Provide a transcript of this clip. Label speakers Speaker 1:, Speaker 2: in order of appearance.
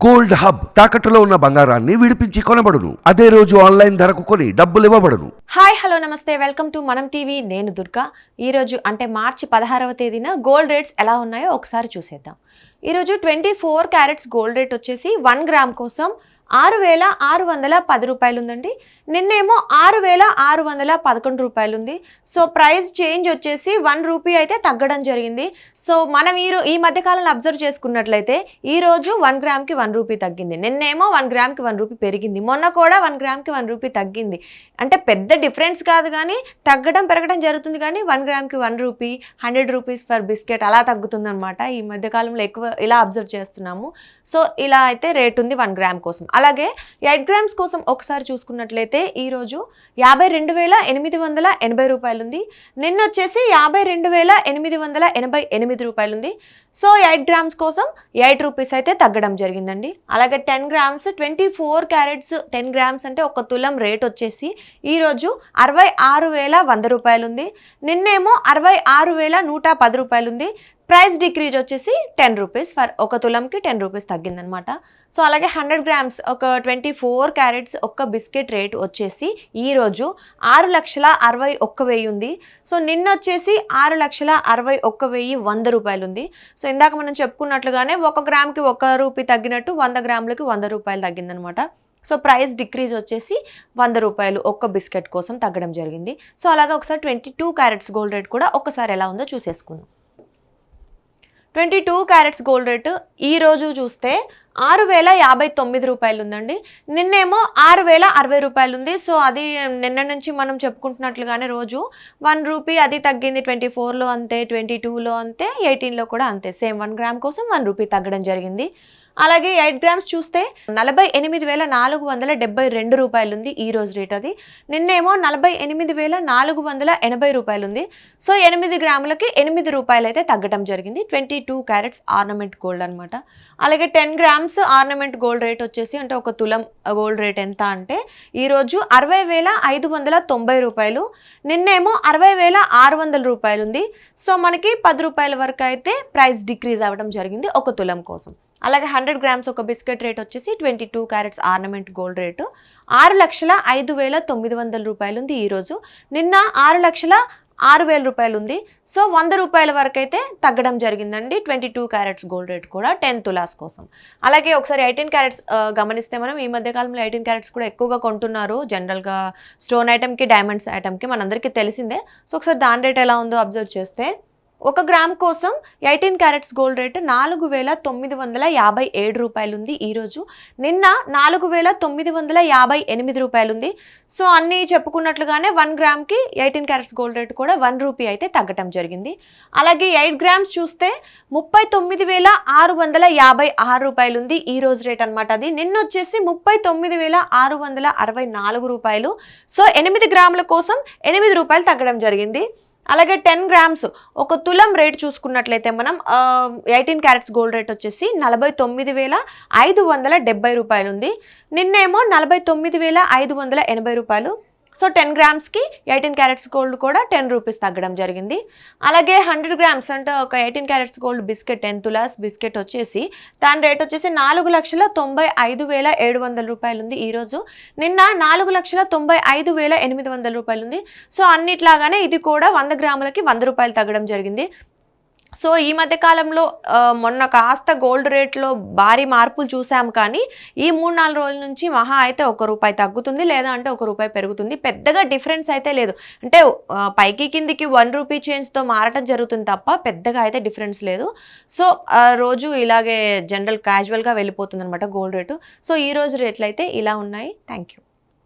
Speaker 1: Gold hub తాకట్టులో ఉన్న బంగారాన్ని విడిపించి కొనబడును. అదే రోజు ఆన్లైన్ ధరకు కొని డబ్బులు ఇవ్వబడును.
Speaker 2: హాయ్ హలో నమస్తే, వెల్కమ్ టు మనం టీవీ. నేను దుర్గా. ఈరోజు అంటే మార్చి 16వ తేదీన గోల్డ్ రేట్స్ ఎలా ఉన్నాయో ఒకసారి చూసేద్దాం. ఈరోజు 24 క్యారెట్స్ గోల్డ్ రేట్ వచ్చేసి 1 గ్రామ్ కోసం 6,610 రూపాయలు ఉందండి. నిన్నేమో 6,611 రూపాయలు ఉంది. సో ప్రైస్ చేంజ్ వచ్చేసి 1 రూపీ అయితే తగ్గడం జరిగింది. సో మనం ఈ మధ్యకాలంలో అబ్జర్వ్ చేసుకున్నట్లయితే ఈరోజు 1 గ్రామ్కి 1 రూపీ తగ్గింది. నిన్నేమో 1 గ్రామ్కి 1 రూపీ పెరిగింది. మొన్న కూడా 1 గ్రామ్కి 1 రూపీ తగ్గింది. అంటే పెద్ద డిఫరెన్స్ కాదు, కానీ తగ్గడం పెరగడం జరుగుతుంది. కానీ 1 గ్రామ్కి 1 రూపీ, 100 రూపీస్ ఫర్ బిస్కెట్ అలా తగ్గుతుంది అనమాట. ఈ మధ్యకాలంలో ఎక్కువ ఇలా అబ్జర్వ్ చేస్తున్నాము. సో ఇలా అయితే రేట్ ఉంది 1 గ్రామ్ కోసం. అలాగే 8 గ్రామ్స్ కోసం ఒకసారి చూసుకున్నట్లయితే ఈరోజు 52,880 రూపాయలు ఉంది. నిన్న వచ్చేసి 52,888 రూపాయలు ఉంది. సో 8 గ్రామ్స్ కోసం 8 రూపీస్ అయితే తగ్గడం జరిగిందండి. అలాగే 10 గ్రామ్స్ 24 క్యారెట్స్ 10 గ్రామ్స్ అంటే ఒక తులం రేట్ వచ్చేసి ఈరోజు 66,100 రూపాయలు ఉంది. నిన్నేమో 66,110 రూపాయలు ఉంది. ప్రైస్ డిక్రీజ్ వచ్చేసి 10 రూపీస్ ఫర్ ఒక తులంకి 10 రూపీస్ తగ్గిందనమాట. సో అలాగే 100 గ్రామ్స్ ఒక 24 క్యారెట్స్ ఒక్క బిస్కెట్ రేట్ వచ్చేసి ఈరోజు 6,61,000 ఉంది. సో నిన్న వచ్చేసి 6,61,100 రూపాయలు ఉంది. సో ఇందాక మనం చెప్పుకున్నట్లుగానే 1 గ్రామ్కి 1 రూపీ తగ్గినట్టు 100 గ్రాములకి 100 రూపాయలు తగ్గిందనమాట. సో ప్రైస్ డిక్రీజ్ వచ్చేసి 100 రూపాయలు ఒక్క బిస్కెట్ కోసం తగ్గడం జరిగింది. సో అలాగే ఒకసారి 22 క్యారెట్స్ గోల్డ్ రేట్ కూడా ఒకసారి ఎలా ఉందో చూసేసుకుందాం. 22 క్యారెట్స్ గోల్డ్ రేటు ఈరోజు చూస్తే 6,059 రూపాయలు ఉందండి. నిన్నేమో 6,060 రూపాయలు ఉంది. సో అది నిన్న నుంచి మనం చెప్పుకుంటున్నట్లుగానే రోజు 1 రూపీ అది తగ్గింది. 24లో అంతే, 22లో అంతే, 18లో కూడా అంతే. సేమ్ 1 గ్రామ్ కోసం 1 రూపీ తగ్గడం జరిగింది. అలాగే 8 గ్రామ్స్ చూస్తే 48,472 రూపాయలు ఉంది ఈ రోజు రేట్. అది నిన్నేమో 48,480 రూపాయలు ఉంది. సో 8 గ్రాములకి 8 రూపాయలు అయితే తగ్గడం జరిగింది. 22 క్యారెట్స్ ఆర్నమెంట్ గోల్డ్ అనమాట. అలాగే 10 గ్రామ్స్ ఆర్నమెంట్ గోల్డ్ రేట్ వచ్చేసి అంటే ఒక తులం గోల్డ్ రేట్ ఎంత అంటే ఈరోజు 60,590 రూపాయలు. నిన్నేమో 60,600 రూపాయలు ఉంది. సో మనకి 10 రూపాయల వరకు అయితే ప్రైస్ డిక్రీజ్ అవ్వడం జరిగింది ఒక తులం కోసం. అలాగే 100 గ్రామ్స్ ఒక బిస్కెట్ రేట్ వచ్చేసి 22 క్యారెట్స్ ఆర్నమెంట్ గోల్డ్ రేటు 6,05,900 రూపాయలు ఉంది ఈరోజు. నిన్న 6,06,000 రూపాయలు ఉంది. సో 100 రూపాయల వరకు అయితే తగ్గడం జరిగిందండి 22 క్యారెట్స్ గోల్డ్ రేట్ కూడా 10 తులాస్ కోసం. అలాగే ఒకసారి 18 క్యారెట్స్ గమనిస్తే మనం ఈ మధ్యకాలంలో 18 క్యారెట్స్ కూడా ఎక్కువగా కొంటున్నారు. జనరల్గా స్టోన్ ఐటమ్కి, డైమండ్స్ ఐటమ్కి మనందరికీ తెలిసిందే. సో ఒకసారి దాని రేట్ ఎలా ఉందో అబ్జర్వ్ చేస్తే 1 గ్రామ్ కోసం 18 క్యారెట్స్ గోల్డ్ రేట్ 4,957 రూపాయలు ఉంది ఈరోజు. నిన్న 4,958 రూపాయలు ఉంది. సో అన్నీ చెప్పుకున్నట్లుగానే 1 గ్రామ్కి 18 క్యారెట్స్ గోల్డ్ రేట్ కూడా 1 రూపీ అయితే తగ్గటం జరిగింది. అలాగే 8 గ్రామ్స్ చూస్తే 39,656 రూపాయలు ఉంది ఈ రోజు రేట్ అనమాట. అది నిన్న వచ్చేసి 39,664 రూపాయలు. సో 8 గ్రాముల కోసం 8 రూపాయలు తగ్గడం జరిగింది. అలాగే 10 గ్రామ్స్ ఒక తులం రేట్ చూసుకున్నట్లయితే మనం 18 క్యారెట్స్ గోల్డ్ రేట్ వచ్చేసి 49,570 రూపాయలు ఉంది. నిన్నేమో 49,580 రూపాయలు. సో 10 గ్రామ్స్కి 18 క్యారెట్స్ గోల్డ్ కూడా 10 రూపీస్ తగ్గడం జరిగింది. అలాగే 100 గ్రామ్స్ అంటే ఒక 18 carats gold biscuit 10 tolas biscuit వచ్చేసి దాని రేట్ వచ్చేసి 4,95,700 రూపాయలు ఉంది ఈరోజు. నిన్న 4,95,800 రూపాయలు ఉంది. సో అన్నిట్లాగానే ఇది కూడా 100 గ్రాములకి 100 రూపాయలు తగ్గడం జరిగింది. సో ఈ మధ్య కాలంలో మొన్న కాస్త గోల్డ్ రేట్లో భారీ మార్పులు చూసాము, కానీ ఈ 3-4 రోజుల నుంచి మహా అయితే 1 రూపాయి తగ్గుతుంది, లేదా అంటే 1 రూపాయి పెరుగుతుంది. పెద్దగా డిఫరెన్స్ అయితే లేదు. అంటే పైకి కిందికి 1 రూపీ చేంజ్తో మారటం జరుగుతుంది తప్ప పెద్దగా అయితే డిఫరెన్స్ లేదు. సో రోజు ఇలాగే జనరల్ క్యాజువల్గా వెళ్ళిపోతుంది అనమాట గోల్డ్ రేటు. సో ఈ రోజు రేట్లు అయితే ఇలా ఉన్నాయి. Thank you.